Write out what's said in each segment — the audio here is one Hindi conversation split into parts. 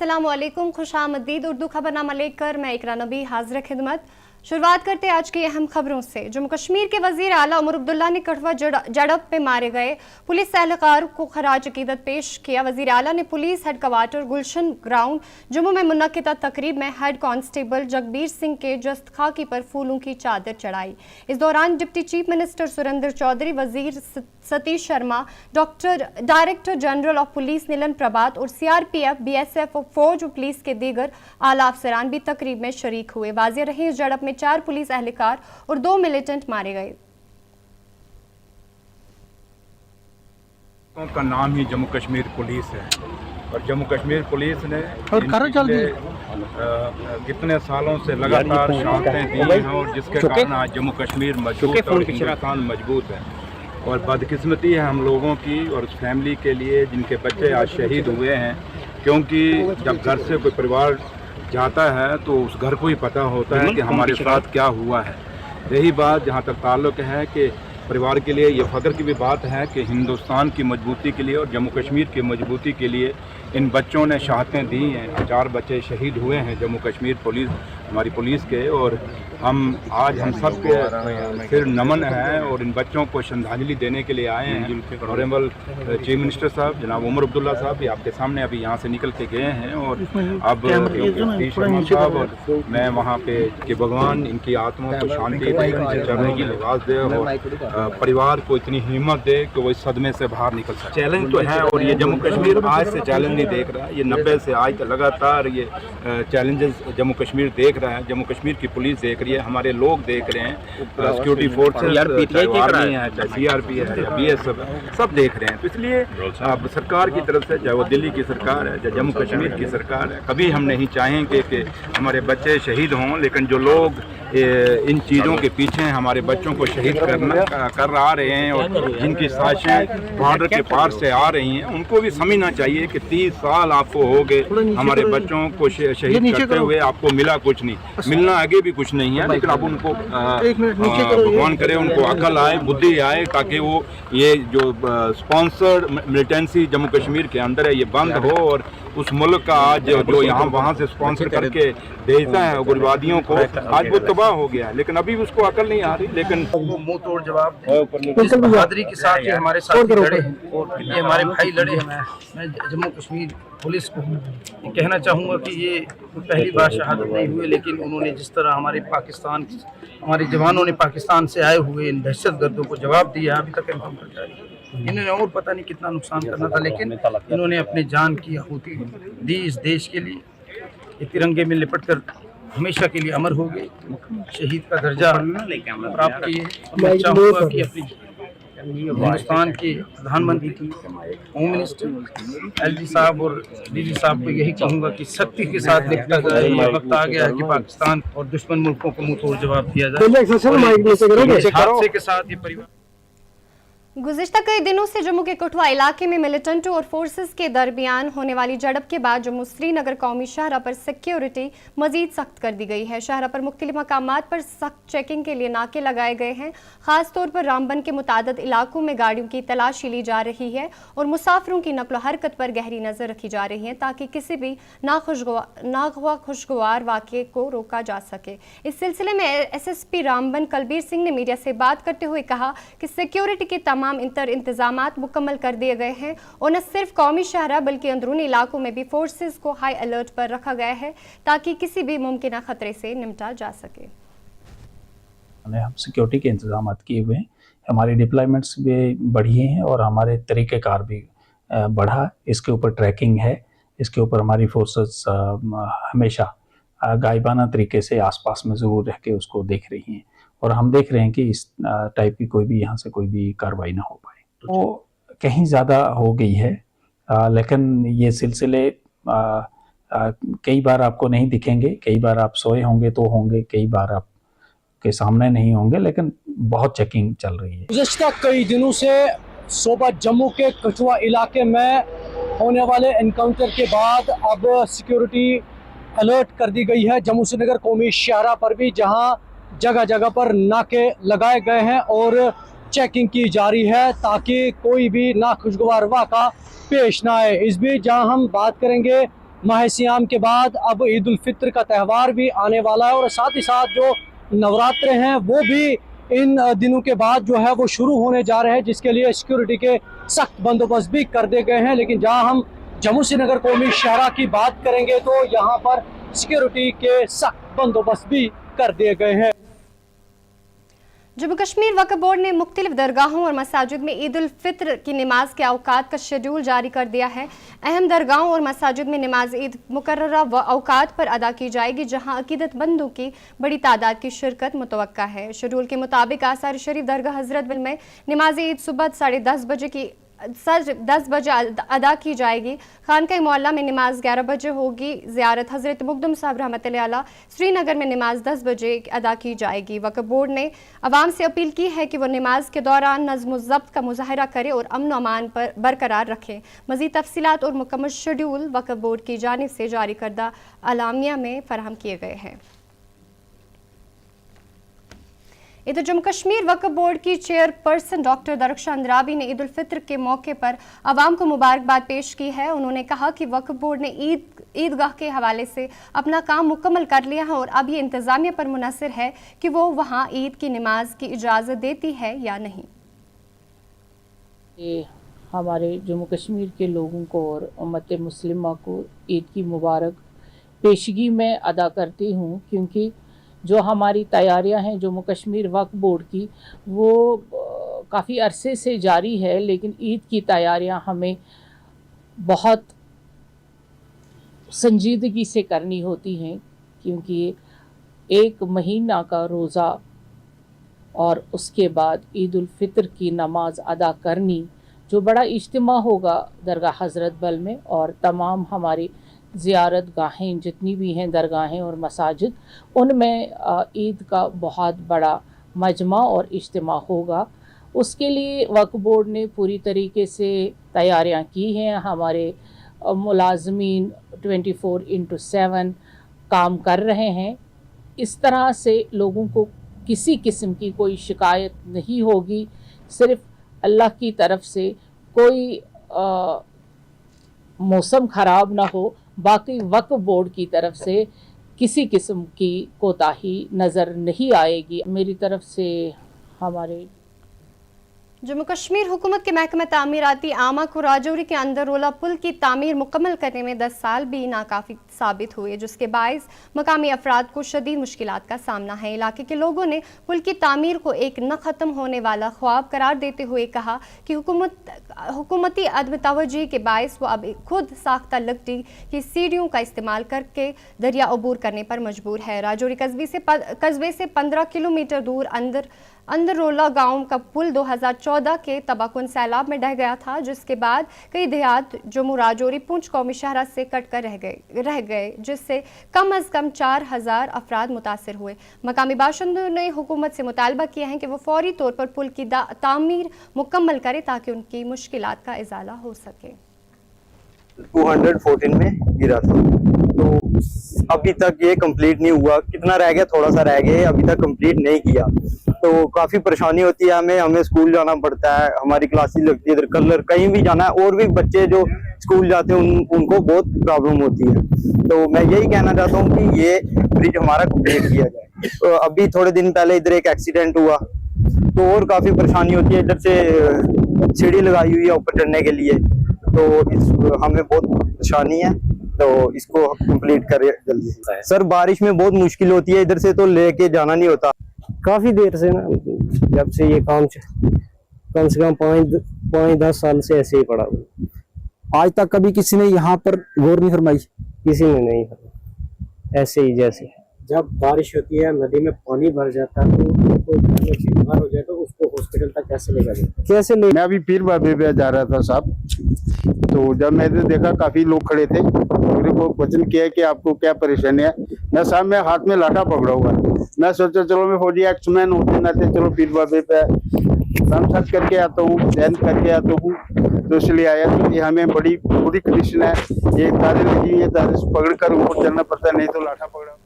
अस्सलाम वालेकुम, खुशामदीद। उर्दू खबरनामा लेकर मैं इकरा नबी हाजिर खिदमत। शुरुआत करते हैं आज की अहम खबरों से। जम्मू कश्मीर के वजीर आला उमर अब्दुल्ला ने कठुआ झड़प में मारे गए पुलिस एहलकार को खराज अकीदत पेश किया। वजीर आला ने पुलिस हेडक्वार्टर गुलशन ग्राउंड जम्मू में मुनक्किदा तकरीब में हेड कांस्टेबल जगबीर सिंह के जस्त खाकी पर फूलों की चादर चढ़ाई। इस दौरान deputy chief minister Surendra Chaudhary, वजीर Satish Sharma, director general of police Nalin Prabhat और CRPF, BSF और फौज और पुलिस के दीगर आला अफसरान भी तकरीब में शरीक हुए। वाज़ेह रहे इस झड़प में 4 पुलिस एहलकार और 2 मिलिटेंट मारे गए। का नाम ही जम्मू कश्मीर पुलिस है और जम्मू कश्मीर पुलिस ने कितने सालों से लगातार शहादतें दी हैं और जिसके कारण आज जम्मू कश्मीर मजबूत और हिंदुस्तान मजबूत है। और बदकिस्मती है हम लोगों की और उस फैमिली के लिए जिनके बच्चे आज शहीद हुए हैं, क्योंकि जब घर से कोई परिवार जाता है तो उस घर को ही पता होता है कि हमारे साथ क्या हुआ है। यही बात जहाँ तक ताल्लुक़ है कि परिवार के लिए ये फ़ख्र की भी बात है कि हिंदुस्तान की मजबूती के लिए और जम्मू कश्मीर की मजबूती के लिए इन बच्चों ने शहादतें दी हैं। 4 बच्चे शहीद हुए हैं जम्मू कश्मीर पुलिस, हमारी पुलिस के। और आज हम सब के फिर नमन है और इन बच्चों को श्रद्धांजलि देने के लिए आए हैं। ऑनरेबल चीफ मिनिस्टर साहब जनाब उमर अब्दुल्ला साहब भी आपके सामने अभी यहाँ से निकल के गए हैं और अब सतीश शर्मा साहब और मैं वहाँ पे कि भगवान इनकी आत्मा को शांति दे, चढ़ने की लिबास दे और परिवार को इतनी हिम्मत दे कि वो इस सदमे से बाहर निकल सके। चैलेंज तो है और ये जम्मू कश्मीर आज से चैलेंज नहीं देख रहा है, ये 90 से आज तक लगातार ये चैलेंजेस जम्मू कश्मीर देख रहा है। जम्मू कश्मीर की पुलिस देख रही है, हमारे लोग देख रहे हैं, सिक्योरिटी फोर्सेस, आर्मी है, चाहे CRPF है, BSF है, सब देख रहे हैं। तो इसलिए सरकार की तरफ से, चाहे वो दिल्ली की सरकार है, चाहे जम्मू कश्मीर की सरकार है, कभी हम नहीं चाहेंगे कि हमारे बच्चे शहीद हों। लेकिन जो लोग इन चीज़ों के पीछे हमारे बच्चों को शहीद कर आ रहे हैं और जिनकी साजिशें बॉर्डर के पार से आ रही हैं, उनको भी समझना चाहिए कि 30 साल आपको हो गए हमारे बच्चों को शहीद करते हुए, आपको मिला कुछ नहीं, मिलना आगे भी कुछ नहीं है। लेकिन अब उनको भगवान करे उनको अकल आए, बुद्धि आए, ताकि वो ये जो स्पॉन्सर्ड मिलिटेंसी जम्मू कश्मीर के अंदर है ये बंद हो और उस मुल्क का आज जो यहाँ वहाँ से स्पॉन्सर करके भेजता है उग्रवादियों को, आज वो तबाह हो गया है। लेकिन अभी भी उसको अकल नहीं आ रही। लेकिन वो मुंह तोड़ जवाब जिस बहादुरी के साथ ये हमारे साथ लड़े हैं और ये हमारे भाई लड़े हैं। मैं जम्मू कश्मीर पुलिस को ये कहना चाहूँगा कि ये पहली बार शहादत नहीं हुई, लेकिन उन्होंने जिस तरह हमारे जवानों ने पाकिस्तान से आए हुए इन दहशतगर्दों को जवाब दिया, अभी तक एनकाउंटर जारी है। इन्होंने और पता नहीं कितना नुकसान करना था, लेकिन इन्होंने अपनी जान की आहुति दी इस देश के लिए। ये तिरंगे में लिपट कर हमेशा के लिए अमर हो गए, शहीद का दर्जा प्राप्त किए। मैं चाहूँगा कि अपनी हिंदुस्तान के प्रधानमंत्री, होम मिनिस्टर LG साहब और DG साहब को यही कहूँगा कि सख्ती के साथ देखा जाए। ये वक्त आ गया है कि पाकिस्तान और दुश्मन मुल्कों को मुँह तोड़ जवाब दिया जाए। हादसे के साथ ये परिवार गुज़िश्ता कई दिनों से जम्मू के कठुआ इलाके में मिलिटेंटों और फोर्सेस के दरमियान होने वाली झड़प के बाद जम्मू श्रीनगर कौमी शाहरा पर सिक्योरिटी मजीद सख्त कर दी गई है। शाहरा पर मुख्तलिफ मकामात पर सख्त चेकिंग के लिए नाके लगाए गए हैं। खास तौर पर रामबन के मुतादिद इलाकों में गाड़ियों की तलाशी ली जा रही है और मुसाफिरों की नकलो हरकत पर गहरी नज़र रखी जा रही है ताकि किसी भी नाखुशगवार वाक़े को रोका जा सके। इस सिलसिले में SSP रामबन कलबीर सिंह ने मीडिया से बात करते हुए कहा कि सिक्योरिटी के तमाम इंतजामात मुकम्मल कर दिए गए हैं और न सिर्फ कौमी शहरा बल्कि अंदरूनी इलाकों में भी फोर्सेस को हाई अलर्ट पर रखा गया है ताकि किसी भी मुमकिन खतरे से निपटा जा सके। हम सिक्योरिटी के इंतजामात किए हुए हैं, हमारी डिप्लॉयमेंट्स भी बढ़ी हैं और हमारे तरीक़ेकार भी बढ़ा। इसके ऊपर ट्रैकिंग है, इसके ऊपर हमारी फोर्सेस हमेशा गायबाना तरीके से आसपास में ज़रूर रह के उसको देख रही हैं और हम देख रहे हैं कि इस टाइप की कोई भी यहाँ से कोई भी कार्रवाई ना हो पाए। तो कहीं ज़्यादा हो गई है, लेकिन ये सिलसिले कई बार आपको नहीं दिखेंगे, कई बार आप सोए होंगे तो होंगे, कई बार आप के सामने नहीं होंगे, लेकिन बहुत चेकिंग चल रही है। गुज़िश्ता कई दिनों से सूबा जम्मू के कठुआ इलाके में होने वाले एनकाउंटर के बाद अब सिक्योरिटी अलर्ट कर दी गई है। जम्मू श्रीनगर कौमी शाहरा पर भी जहां जगह जगह पर नाके लगाए गए हैं और चेकिंग की जा रही है ताकि कोई भी नाखुशगवार वाक़ा पेश ना आए। इस बीच जहां हम बात करेंगे माह सियाम के बाद अब ईद उल फित्र का त्यौहार भी आने वाला है और साथ ही साथ जो नवरात्रे हैं वो भी इन दिनों के बाद जो है वो शुरू होने जा रहे हैं, जिसके लिए सिक्योरिटी के सख्त बंदोबस्त भी कर दिए गए हैं। लेकिन जहां हम जम्मू श्रीनगर कौमी शाहरा की बात करेंगे तो यहाँ पर सिक्योरिटी के सख्त बंदोबस्त भी कर दिए गए हैं। जम्मू कश्मीर वक्फ बोर्ड ने मुख्तलिफ दरगाहों और मसाजिद में ईद उल फित्र की नमाज के औकात का शेड्यूल जारी कर दिया है। अहम दरगाहों और मसाजिद में नमाज ईद मुकर्ररा औकात पर अदा की जाएगी, जहां अकीदतमंदों की बड़ी तादाद की शिरकत मुतवक्का है। शेड्यूल के मुताबिक आसार शरीफ दरगाह हजरत बिल में नमाज ईद सुबह 10:30 बजे अदा की जाएगी। खानका मोहल्ला में नमाज 11 बजे होगी। ज़ियारत हज़रत मुक़द्दम साहब रहमतुल्लाह अलैह श्रीनगर में नमाज 10 बजे अदा की जाएगी। वक्फ बोर्ड ने अवाम से अपील की है कि वो नमाज के दौरान नज़्म व ज़ब्त का मुज़ाहरा करें और अमन अमान पर बरकरार रखें। मज़ीद तफसीलात और मुकम्मल शेड्यूल वक्फ बोर्ड की जानिब से जारी करदा अलामिया में फराहम किए गए हैं। इधर जम्मू कश्मीर वक्फ बोर्ड की चेयरपर्सन डॉक्टर दरख्शान अंद्राबी ने ईद उल फित्र के मौके पर आवाम को मुबारकबाद पेश की है। उन्होंने कहा कि वक्फ बोर्ड ने ईदगाह के हवाले से अपना काम मुकम्मल कर लिया है और अब ये इंतज़ामिया पर मुनहसर है कि वो वहाँ ईद की नमाज की इजाज़त देती है या नहीं। ये हमारे जम्मू कश्मीर के लोगों को और उम्मत मुस्लिमा को ईद की मुबारक पेशगी में अदा करती हूँ, क्योंकि जो हमारी तैयारियां हैं जम्मू कश्मीर वक्फ बोर्ड की वो काफ़ी अरसे से जारी है, लेकिन ईद की तैयारियां हमें बहुत संजीदगी से करनी होती हैं, क्योंकि एक महीना का रोज़ा और उसके बाद ईद उल फित्र की नमाज अदा करनी, जो बड़ा इज्तिमा होगा दरगाह हज़रत बल में और तमाम हमारी ज़ियारत गाहें जितनी भी हैं दरगाहें और मसाजिद, उनमें ईद का बहुत बड़ा मजमा और इज्तिमा होगा। उसके लिए वक्फ बोर्ड ने पूरी तरीके से तैयारियां की हैं। हमारे मुलाजमीन 24/7 काम कर रहे हैं। इस तरह से लोगों को किसी किस्म की कोई शिकायत नहीं होगी। सिर्फ अल्लाह की तरफ से कोई मौसम ख़राब ना हो, बाकी वक्फ बोर्ड की तरफ से किसी किस्म की कोताही नज़र नहीं आएगी। मेरी तरफ से हमारे जम्मू कश्मीर हुकूमत के महकमा तामीराती आमा को राजौरी के अंदर रोला पुल की तामीर मुकम्मल करने में 10 साल भी नाकाफ़ी साबित हुए, जिसके बायस मकामी अफराद को शदीद मुश्किलात का सामना है। इलाके के लोगों ने पुल की तामीर को एक न ख़त्म होने वाला ख्वाब करार देते हुए कहा कि हुकूमती अदम तवज्जुही के बायस वो अब खुद साख्ता लकड़ी की सीढ़ियों का इस्तेमाल करके दरिया अबूर करने पर मजबूर है। राजौरी कस्बे से 15 किलोमीटर दूर अंदरोला गांव का पुल 2014 के तबाहकुन सैलाब में ढह गया था, जिसके बाद कई देहात जम्मू राजौरी पुंछ कौमी शहरा से कटकर रह गए, जिससे कम अज़ कम 4000 अफराद मुतासर हुए। मकामी बाशिंदों ने हुकूमत से मुतालबा किया है कि वो फौरी तौर पर पुल की तामीर मुकम्मल करे ताकि उनकी मुश्किलात का इजाला हो सके। 214 में गिरा था, तो अभी तक ये कंप्लीट नहीं हुआ। कितना रह गया? थोड़ा सा रह गया, अभी तक कंप्लीट नहीं किया। तो काफी परेशानी होती है हमें स्कूल जाना पड़ता है, हमारी क्लासेस लगती है इधर, कलर कहीं भी जाना है, और भी बच्चे जो स्कूल जाते हैं उनको बहुत प्रॉब्लम होती है। तो मैं यही कहना चाहता हूँ कि ये ब्रिज हमारा कंप्लीट किया जाए। तो अभी थोड़े दिन पहले इधर एक एक्सीडेंट हुआ, तो और काफी परेशानी होती है। इधर से सीढ़ी लगाई हुई है ऊपर चढ़ने के लिए, तो हमें बहुत परेशानी है, तो इसको कंप्लीट करें जल्दी से। सर बारिश में बहुत मुश्किल होती है, इधर से तो लेके जाना नहीं होता। काफी देर से ना, जब से ये काम कम से कम 5-10 साल से ऐसे ही पड़ा हुआ। आज तक कभी किसी ने यहाँ पर गौर नहीं फरमाई? किसी ने नहीं फरमाया, ऐसे ही जैसे जब बारिश होती है नदी में पानी भर जाता है, तो कोई बीमार हो जाए तो उसको हॉस्पिटल तक कैसे लेकर जाए, कैसे ले? मैं अभी पीर बाबे पे जा रहा था साहब, तो जब मैंने देखा काफी लोग खड़े थे, मेरे को क्वेश्चन किया कि आपको क्या परेशानी है। मैं साहब मैं हाथ में लाठा पकड़ा हुआ, मैं सोचा चलो मैं फौजी एक्समैन होते नाते चलो पीर बाबे पे सच करके आता हूँ, जैन करके आता हूँ, तो इसलिए आया। तो ये हमें बड़ी बुरी कंडीशन है, ये तारे लगी, ये तारे पकड़ कर ऊपर चलना पड़ता है, नहीं तो लाठा पकड़ा।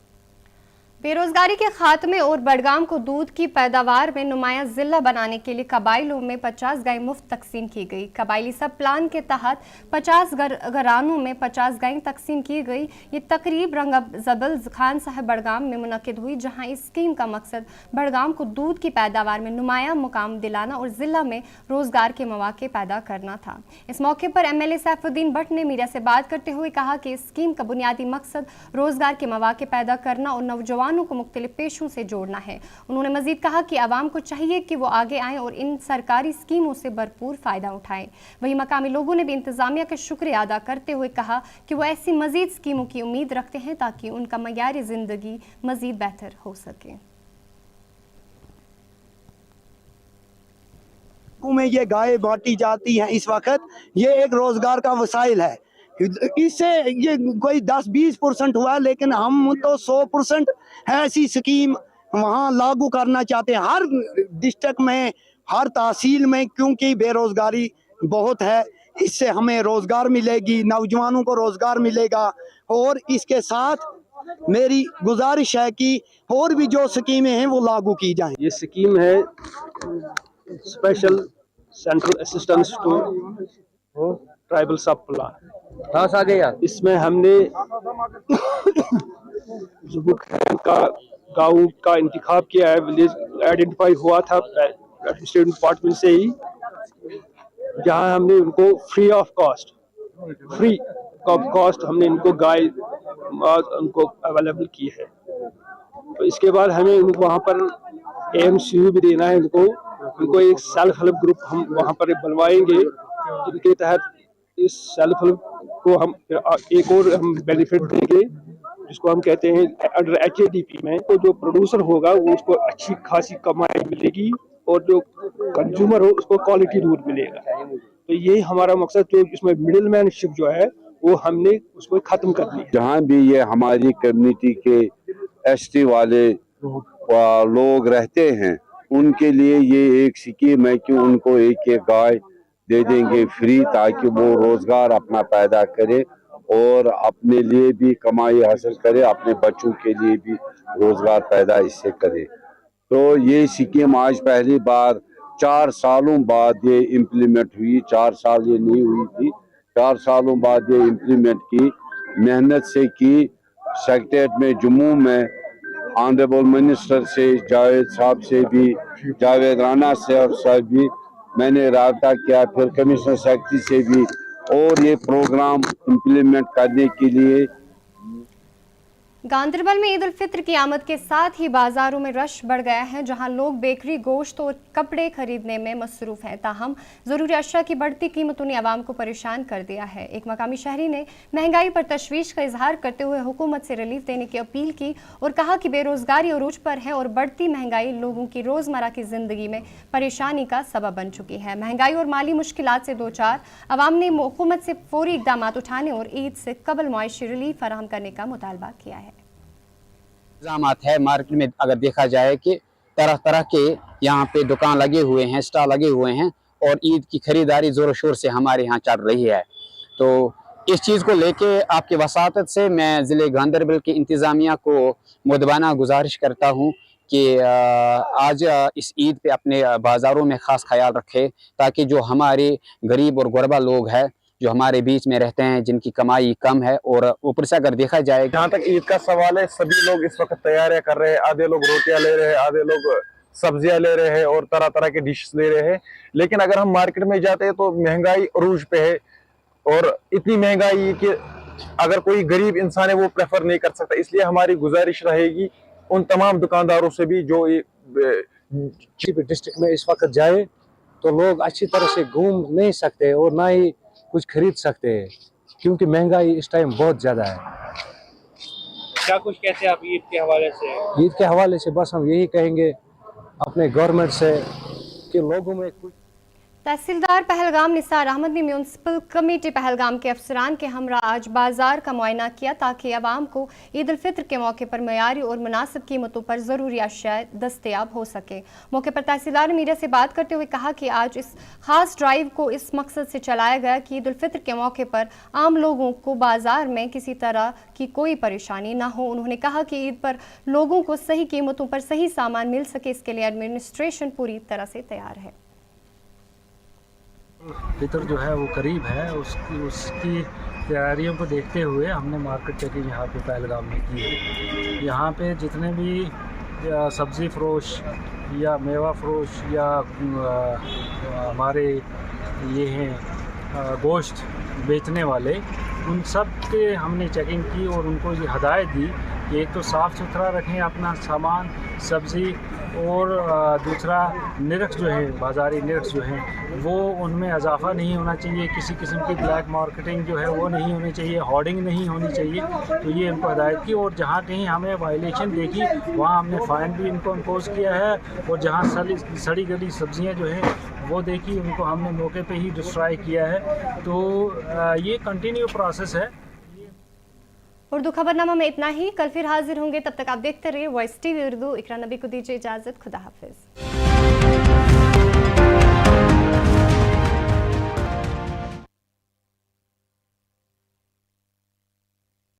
बेरोजगारी के खात्मे और बडगाम को दूध की पैदावार में नुमायां जिला बनाने के लिए कबाइलों में 50 गाय मुफ्त तकसीम की गई। कबाइली सब प्लान के तहत 50 घरानों में 50 गायें तकसीम की गई। ये तकरीब रंग जबल खान साहब बडगाम में मुनक्किद हुई, जहां इस स्कीम का मकसद बडगाम को दूध की पैदावार में नुमायां मुकाम दिलाना और जिला में रोजगार के मौके पैदा करना था। इस मौके पर MLA सैफुद्दीन भट्ट ने मीडिया से बात करते हुए कहा कि इस स्कीम का बुनियादी मकसद रोजगार के मौके पैदा करना और नौजवान को मुख्तलिफ पेशों से जोड़ना है। उन्होंने मजीद कहा कि आवाम को चाहिए कि वो आगे आएं और इन सरकारी स्कीमों से भरपूर फायदा उठाएं। वहीं मकामी लोगों ने भी इंतजामिया का शुक्रिया अदा करते हुए कहा कि वो ऐसी मजीद स्कीमों की उम्मीद रखते हैं ताकि उनका मयार जिंदगी मजीद बेहतर हो सके। में ये गाय बांटी जाती हैं इस वक्त, ये एक रोजगार का वसाइल है। इससे ये कोई 10-20% हुआ, लेकिन हम तो 100% ऐसी स्कीम वहाँ लागू करना चाहते हैं हर डिस्ट्रिक्ट में, हर तहसील में, क्योंकि बेरोजगारी बहुत है। इससे हमें रोजगार मिलेगी, नौजवानों को रोजगार मिलेगा। और इसके साथ मेरी गुजारिश है कि और भी जो स्कीमें हैं वो लागू की जाएं। ये स्कीम है special central assistance to tribal sub plan. आ गया। इसमें हमने का गाँव का इंतखाब किया है, विलेज आइडेंटिफाई हुआ था स्टेट डिपार्टमेंट से ही, जहां हमने उनको फ्री ऑफ कॉस्ट हमने इनको गाय उनको अवेलेबल की है। तो इसके बाद हमें वहाँ पर AMCU भी देना है उनको एक सेल्फ हेल्प ग्रुप हम वहाँ पर बनवाएंगे, जिनके तहत इस सेल्फ हेल्प को हम एक और हम बेनिफिट देंगे, जिसको हम कहते हैं अंडर HADP में। तो जो प्रोड्यूसर होगा वो उसको अच्छी खासी कमाई मिलेगी और जो कंज्यूमर हो उसको क्वालिटी दूध मिलेगा। तो ये हमारा मकसद, जो इसमें मिडिल मैनशिप जो है वो हमने उसको खत्म करनी है। जहाँ भी ये हमारी कम्युनिटी के ST वाले लोग रहते हैं, उनके लिए ये एक स्कीम है कि उनको एक गाय दे देंगे फ्री, ताकि वो रोजगार अपना पैदा करे और अपने लिए भी कमाई हासिल करे, अपने बच्चों के लिए भी रोजगार पैदा इससे करे। तो ये स्कीम आज पहली बार 4 सालों बाद ये इम्प्लीमेंट हुई। 4 साल ये नहीं हुई थी, 4 सालों बाद ये इम्प्लीमेंट की, मेहनत से की। सेक्रेटरीट में जम्मू में ऑनरेबल मिनिस्टर से जावेद साहब से भी, जावेद राणा साहब भी मैंने राब्ता किया, फिर कमिश्नर सेक्रेटरी से भी, और ये प्रोग्राम इम्प्लीमेंट करने के लिए। गांदरबल में ईद उल फित्र की आमद के साथ ही बाजारों में रश बढ़ गया है, जहां लोग बेकरी, गोश्त और कपड़े खरीदने में मसरूफ हैं। ताहम जरूरी अशया की बढ़ती कीमतों ने आवाम को परेशान कर दिया है। एक मकामी शहरी ने महंगाई पर तशवीश का इजहार करते हुए हुकूमत से रिलीफ देने की अपील की और कहा कि बेरोजगारी अरूज पर है और बढ़ती महंगाई लोगों की रोजमर्रा की जिंदगी में परेशानी का सबब बन चुकी है। महंगाई और माली मुश्किलात से दो चार आवाम ने हुकूमत से फौरी इकदाम उठाने और ईद से कबल मुआशी रिलीफ फराहम करने का मुतालबा किया है। है मार्केट में अगर देखा जाए कि तरह तरह के यहाँ पे दुकान लगे हुए हैं, स्टॉल लगे हुए हैं और ईद की खरीदारी जोर शोर से हमारे यहाँ चल रही है। तो इस चीज़ को लेके आपकी वसातत से मैं ज़िले गांदरबल की इंतज़ामिया को मुदबाना गुजारिश करता हूँ कि आज इस ईद पे अपने बाज़ारों में ख़ास ख्याल रखें, ताकि जो हमारे गरीब और गुरबा लोग हैं जो हमारे बीच में रहते हैं, जिनकी कमाई कम है, और ऊपर से अगर देखा जाए जहाँ तक ईद का सवाल है, सभी लोग इस वक्त तैयारियां कर रहे हैं। आधे लोग रोटियां ले रहे हैं, आधे लोग सब्जियां ले रहे हैं और तरह तरह के डिशेस ले रहे हैं। लेकिन अगर हम मार्केट में जाते हैं तो महंगाई अरूज पे है और इतनी महंगाई कि अगर कोई गरीब इंसान है वो प्रेफर नहीं कर सकता। इसलिए हमारी गुजारिश रहेगी उन तमाम दुकानदारों से भी जो डिस्ट्रिक्ट में इस वक्त जाए तो लोग अच्छी तरह से घूम नहीं सकते और ना ही कुछ खरीद सकते हैं, क्योंकि महंगाई इस टाइम बहुत ज़्यादा है। क्या कुछ कहते हैं आप ईद के हवाले से? ईद के हवाले से बस हम यही कहेंगे अपने गवर्नमेंट से कि लोगों में कुछ तहसीलदार पहलगाम निसार अहमद ने म्यूनसिपल कमेटी पहलगाम के अफसरान के हमरा आज बाजार का मुआयना किया ताकि आवाम को ईद उल फित्र के मौके पर मयारी और मुनासिब कीमतों पर ज़रूरी अशिया दस्तयाब हो सके। मौके पर तहसीलदार ने मीडिया से बात करते हुए कहा कि आज इस खास ड्राइव को इस मकसद से चलाया गया कि ईद उल फित्र के मौके पर आम लोगों को बाजार में किसी तरह की कोई परेशानी ना हो। उन्होंने कहा कि ईद पर लोगों को सही कीमतों पर सही सामान मिल सके, इसके लिए एडमिनिस्ट्रेशन पूरी तरह से तैयार है। फितर जो है वो करीब है, उसकी तैयारियों को देखते हुए हमने मार्केट चेकिंग यहाँ पे पहलगाम में की है। यहाँ पे जितने भी सब्ज़ी फरोश या मेवा फरोश या हमारे ये हैं गोश्त बेचने वाले, उन सब के हमने चेकिंग की और उनको ये हदायत दी कि एक तो साफ़ सुथरा रखें अपना सामान सब्ज़ी, और दूसरा निरख जो है बाज़ारी निरख जो है वो उनमें इजाफा नहीं होना चाहिए, किसी किस्म की ब्लैक मार्केटिंग जो है वो नहीं होनी चाहिए, होर्डिंग नहीं होनी चाहिए। तो ये इनको हदायत की और जहाँ कहीं हमें वायलेशन देखी वहाँ हमने फ़ाइन भी इनको इम्पोज़ किया है, और जहाँ सड़ी गली सब्ज़ियाँ जो हैं वो देखी उनको हमने मौके पे ही डिस्ट्रॉय किया है। तो ये कंटिन्यू प्रोसेस है। उर्दू खबरनामा में इतना ही, कल फिर हाजिर होंगे, तब तक आप देखते रहिए वॉइस टीवी उर्दू। इकरा नबी को दीजिए इजाज़त, खुदा हाफिज़।